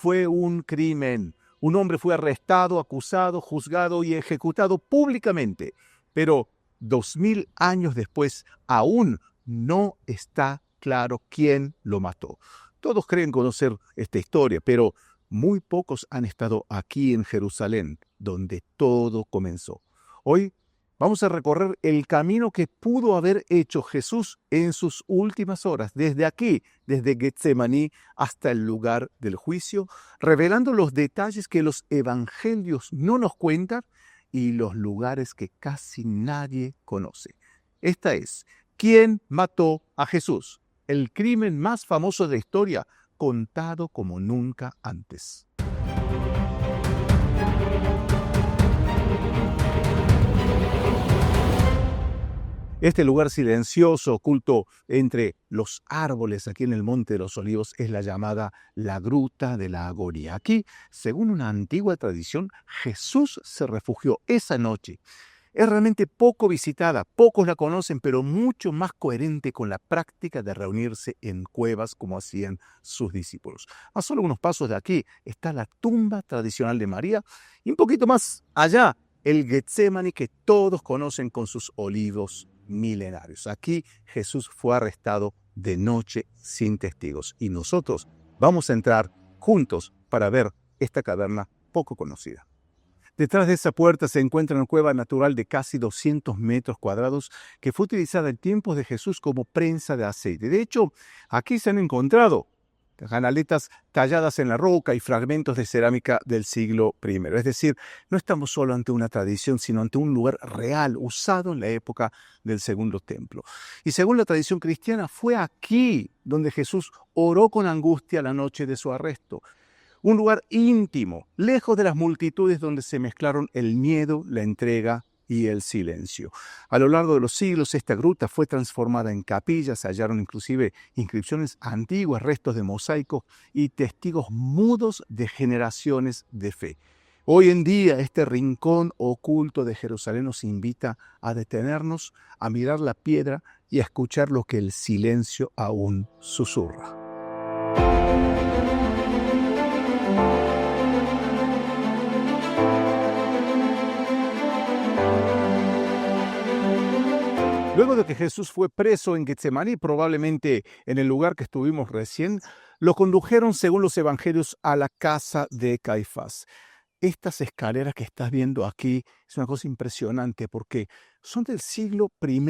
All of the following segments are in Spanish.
fue un crimen. Un hombre fue arrestado, acusado, juzgado y ejecutado públicamente. Pero 2000 años después, aún no está claro quién lo mató. Todos creen conocer esta historia, pero muy pocos han estado aquí en Jerusalén, donde todo comenzó. Hoy vamos a recorrer el camino que pudo haber hecho Jesús en sus últimas horas, desde aquí, desde Getsemaní hasta el lugar del juicio, revelando los detalles que los evangelios no nos cuentan y los lugares que casi nadie conoce. Esta es ¿Quién mató a Jesús? El crimen más famoso de la historia, contado como nunca antes. Este lugar silencioso, oculto entre los árboles aquí en el Monte de los Olivos, es la llamada la Gruta de la Agonía. Aquí, según una antigua tradición, Jesús se refugió esa noche. Es realmente poco visitada, pocos la conocen, pero mucho más coherente con la práctica de reunirse en cuevas como hacían sus discípulos. A solo unos pasos de aquí está la tumba tradicional de María y un poquito más allá el Getsemaní que todos conocen con sus olivos milenarios. Aquí Jesús fue arrestado de noche sin testigos y nosotros vamos a entrar juntos para ver esta caverna poco conocida. Detrás de esa puerta se encuentra una cueva natural de casi 200 metros cuadrados que fue utilizada en tiempos de Jesús como prensa de aceite. De hecho, aquí se han encontrado canaletas talladas en la roca y fragmentos de cerámica del siglo I. Es decir, no estamos solo ante una tradición, sino ante un lugar real usado en la época del Segundo Templo. Y según la tradición cristiana, fue aquí donde Jesús oró con angustia la noche de su arresto. Un lugar íntimo, lejos de las multitudes donde se mezclaron el miedo, la entrega y el silencio. A lo largo de los siglos, esta gruta fue transformada en capilla, se hallaron inclusive inscripciones antiguas, restos de mosaicos y testigos mudos de generaciones de fe. Hoy en día, este rincón oculto de Jerusalén nos invita a detenernos, a mirar la piedra y a escuchar lo que el silencio aún susurra. Luego de que Jesús fue preso en Getsemaní, probablemente en el lugar que estuvimos recién, lo condujeron, según los evangelios, a la casa de Caifás. Estas escaleras que estás viendo aquí es una cosa impresionante porque son del siglo I.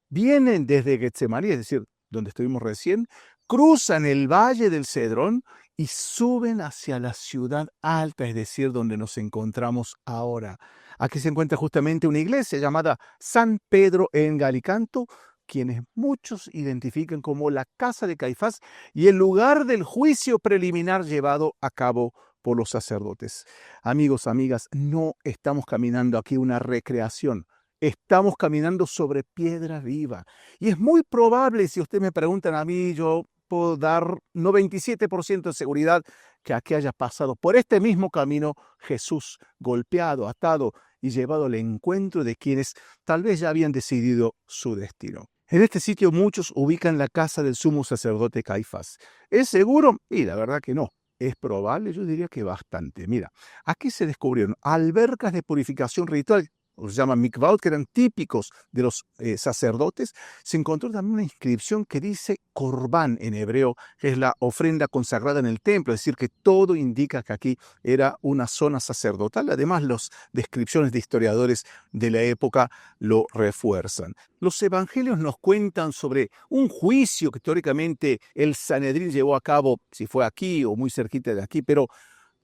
Vienen desde Getsemaní, es decir, donde estuvimos recién, cruzan el valle del Cedrón y suben hacia la ciudad alta, es decir, donde nos encontramos ahora. Aquí se encuentra justamente una iglesia llamada San Pedro en Galicanto, quienes muchos identifican como la casa de Caifás y el lugar del juicio preliminar llevado a cabo por los sacerdotes. Amigos, amigas, no estamos caminando aquí una recreación. Estamos caminando sobre piedra viva. Y es muy probable, si ustedes me preguntan a mí, yo puedo dar 97% de seguridad que aquí haya pasado por este mismo camino Jesús, golpeado, atado y llevado al encuentro de quienes tal vez ya habían decidido su destino. En este sitio muchos ubican la casa del sumo sacerdote Caifás. ¿Es seguro? Y la verdad que no. Es probable, yo diría que bastante. Mira, aquí se descubrieron albercas de purificación ritual, los llaman mikvaot, que eran típicos de los sacerdotes. Se encontró también una inscripción que dice corbán en hebreo, que es la ofrenda consagrada en el templo, es decir, que todo indica que aquí era una zona sacerdotal. Además, las descripciones de historiadores de la época lo refuerzan. Los evangelios nos cuentan sobre un juicio que teóricamente el Sanedrín llevó a cabo, si fue aquí o muy cerquita de aquí, pero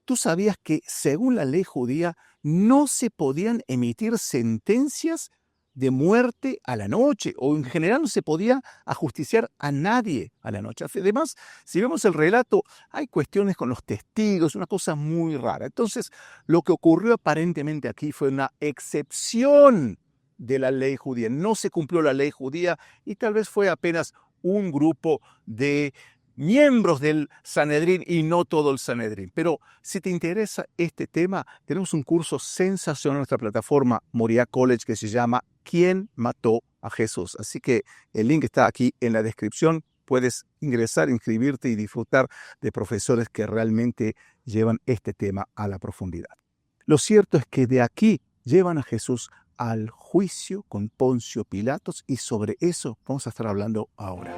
¿tú sabías que según la ley judía no se podían emitir sentencias de muerte a la noche, o en general no se podía ajusticiar a nadie a la noche? Además, si vemos el relato, hay cuestiones con los testigos, una cosa muy rara. Entonces, lo que ocurrió aparentemente aquí fue una excepción de la ley judía. No se cumplió la ley judía y tal vez fue apenas un grupo de miembros del Sanedrín y no todo el Sanedrín. Pero si te interesa este tema, tenemos un curso sensacional en nuestra plataforma Moriah College que se llama ¿Quién mató a Jesús? Así que el link está aquí en la descripción. puedes ingresar, inscribirte y disfrutar de profesores que realmente llevan este tema a la profundidad. Lo cierto es que de aquí llevan a Jesús al juicio con Poncio Pilatos y sobre eso vamos a estar hablando ahora.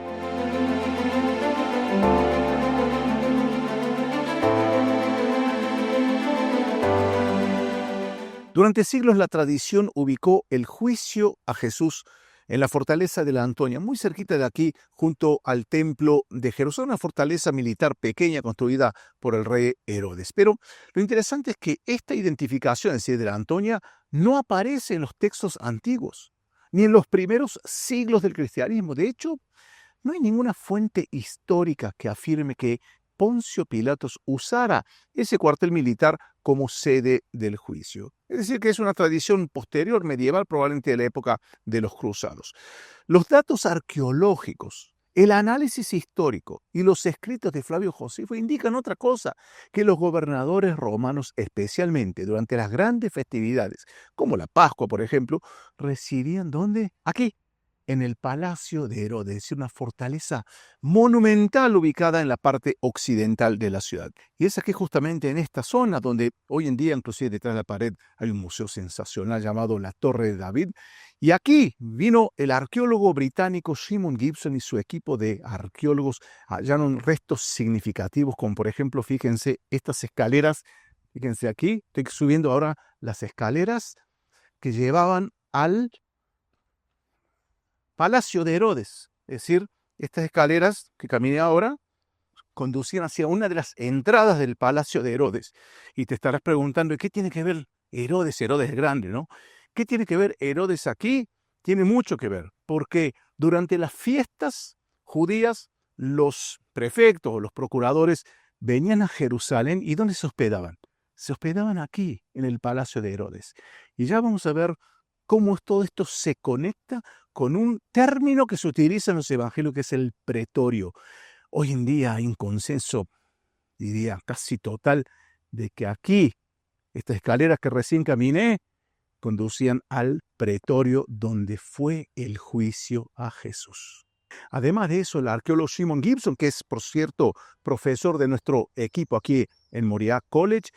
Durante siglos la tradición ubicó el juicio a Jesús en la fortaleza de la Antonia, muy cerquita de aquí, junto al templo de Jerusalén, una fortaleza militar pequeña construida por el rey Herodes. Pero lo interesante es que esta identificación, es decir, de la Antonia, no aparece en los textos antiguos, ni en los primeros siglos del cristianismo. De hecho, no hay ninguna fuente histórica que afirme que Poncio Pilatos usara ese cuartel militar como sede del juicio. Es decir, que es una tradición posterior, medieval, probablemente de la época de los cruzados. Los datos arqueológicos, el análisis histórico y los escritos de Flavio Josefo indican otra cosa, que los gobernadores romanos, especialmente durante las grandes festividades, como la Pascua, por ejemplo, residían ¿dónde? Aquí, en el Palacio de Herodes, es decir, una fortaleza monumental ubicada en la parte occidental de la ciudad. Y es aquí justamente en esta zona donde hoy en día, inclusive detrás de la pared, hay un museo sensacional llamado la Torre de David. Y aquí vino el arqueólogo británico Simon Gibson y su equipo de arqueólogos, hallaron restos significativos, como por ejemplo, fíjense, estas escaleras, fíjense aquí, estoy subiendo ahora las escaleras que llevaban al Palacio de Herodes, es decir, estas escaleras que caminé ahora conducían hacia una de las entradas del Palacio de Herodes. Y te estarás preguntando, ¿y qué tiene que ver Herodes? Herodes es grande, ¿no? ¿Qué tiene que ver Herodes aquí? Tiene mucho que ver, porque durante las fiestas judías, los prefectos o los procuradores venían a Jerusalén. ¿Y dónde se hospedaban? Se hospedaban aquí, en el Palacio de Herodes. Y ya vamos a ver cómo todo esto se conecta con un término que se utiliza en los evangelios, que es el pretorio. Hoy en día hay un consenso, diría casi total, de que aquí, estas escaleras que recién caminé, conducían al pretorio donde fue el juicio a Jesús. Además de eso, el arqueólogo Simon Gibson, que es, por cierto, profesor de nuestro equipo aquí en Moriah College,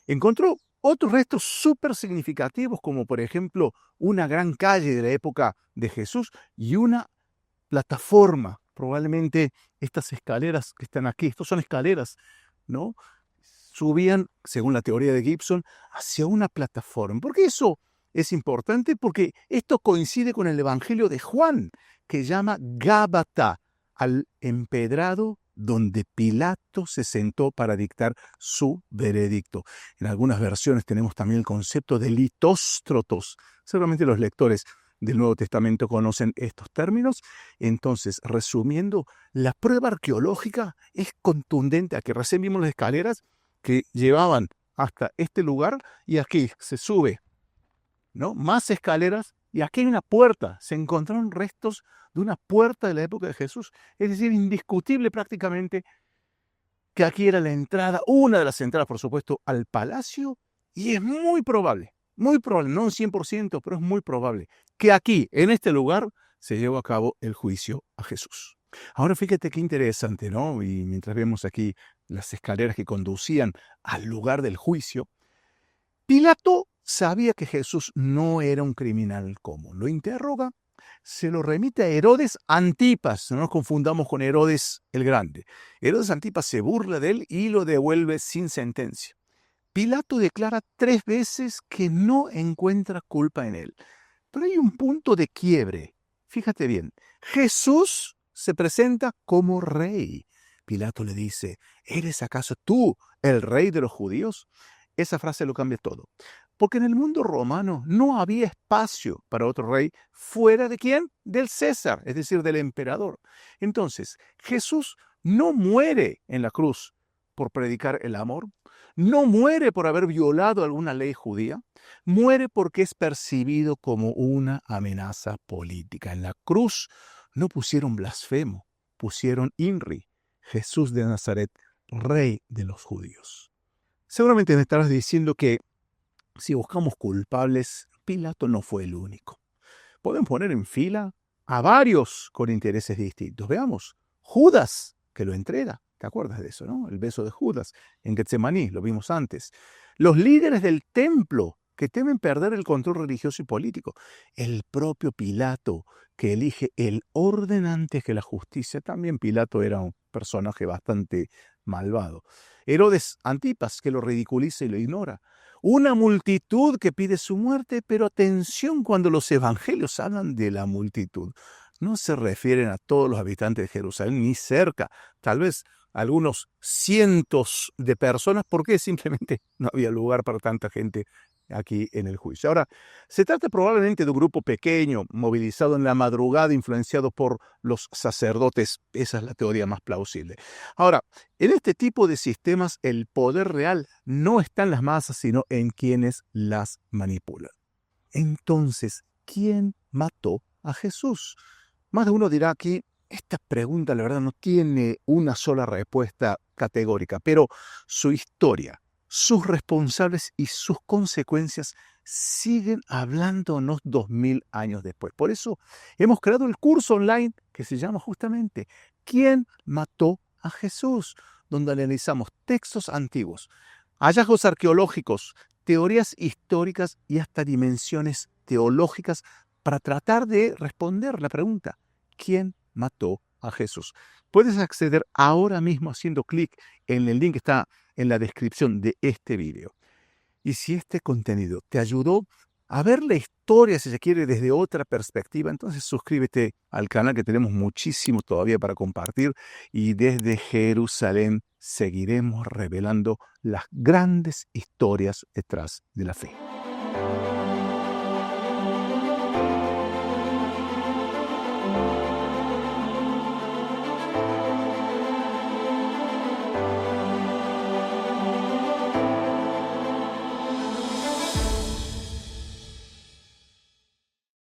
encontró otros restos súper significativos, como por ejemplo una gran calle de la época de Jesús y una plataforma. Probablemente estas escaleras que están aquí, estas son escaleras, ¿no? Subían, según la teoría de Gibson, hacia una plataforma. ¿Por qué eso es importante? Porque esto coincide con el Evangelio de Juan, que llama Gábata al empedrado donde Pilato se sentó para dictar su veredicto. En algunas versiones tenemos también el concepto de litóstrotos. Seguramente los lectores del Nuevo Testamento conocen estos términos. Entonces, resumiendo, la prueba arqueológica es contundente. Aquí recién vimos las escaleras que llevaban hasta este lugar y aquí se sube, ¿no? Más escaleras y aquí hay una puerta. Se encontraron restos de una puerta de la época de Jesús. Es decir, indiscutible prácticamente que aquí era la entrada, una de las entradas, por supuesto, al palacio, y es muy probable, no un 100%, pero es muy probable que aquí, en este lugar, se llevó a cabo el juicio a Jesús. Ahora fíjate qué interesante, ¿no? Y mientras vemos aquí las escaleras que conducían al lugar del juicio, Pilato sabía que Jesús no era un criminal común. Lo interroga, se lo remite a Herodes Antipas, no nos confundamos con Herodes el Grande. Herodes Antipas se burla de él y lo devuelve sin sentencia. Pilato declara 3 veces que no encuentra culpa en él. Pero hay un punto de quiebre. Fíjate bien, Jesús se presenta como rey. Pilato le dice, ¿eres acaso tú el rey de los judíos? Esa frase lo cambia todo. Porque en el mundo romano no había espacio para otro rey fuera de ¿quién? Del César, es decir, del emperador. Entonces, Jesús no muere en la cruz por predicar el amor, no muere por haber violado alguna ley judía, muere porque es percibido como una amenaza política. En la cruz no pusieron blasfemo, pusieron INRI, Jesús de Nazaret, rey de los judíos. Seguramente me estarás diciendo que si buscamos culpables, Pilato no fue el único. Podemos poner en fila a varios con intereses distintos. Veamos Judas, que lo entrega. ¿Te acuerdas de eso, no? El beso de Judas en Getsemaní, lo vimos antes. Los líderes del templo que temen perder el control religioso y político. El propio Pilato, que elige el orden antes que la justicia. También Pilato era un personaje bastante malvado. Herodes Antipas, que lo ridiculiza y lo ignora. Una multitud que pide su muerte, pero atención cuando los evangelios hablan de la multitud. No se refieren a todos los habitantes de Jerusalén, ni cerca. Tal vez algunos cientos de personas, porque simplemente no había lugar para tanta gente aquí en el juicio. Ahora, se trata probablemente de un grupo pequeño, movilizado en la madrugada, influenciado por los sacerdotes. Esa es la teoría más plausible. Ahora, en este tipo de sistemas, el poder real no está en las masas, sino en quienes las manipulan. Entonces, ¿quién mató a Jesús? Más de uno dirá aquí, esta pregunta la verdad no tiene una sola respuesta categórica, pero su historia, sus responsables y sus consecuencias siguen hablándonos 2000 años después. Por eso hemos creado el curso online que se llama justamente ¿Quién mató a Jesús?, donde analizamos textos antiguos, hallazgos arqueológicos, teorías históricas y hasta dimensiones teológicas para tratar de responder la pregunta, ¿quién mató a Jesús? Puedes acceder ahora mismo haciendo clic en el link que está en la descripción de este video. Y si este contenido te ayudó a ver la historia, si se quiere, desde otra perspectiva, entonces suscríbete al canal, que tenemos muchísimo todavía para compartir, y desde Jerusalén seguiremos revelando las grandes historias detrás de la fe.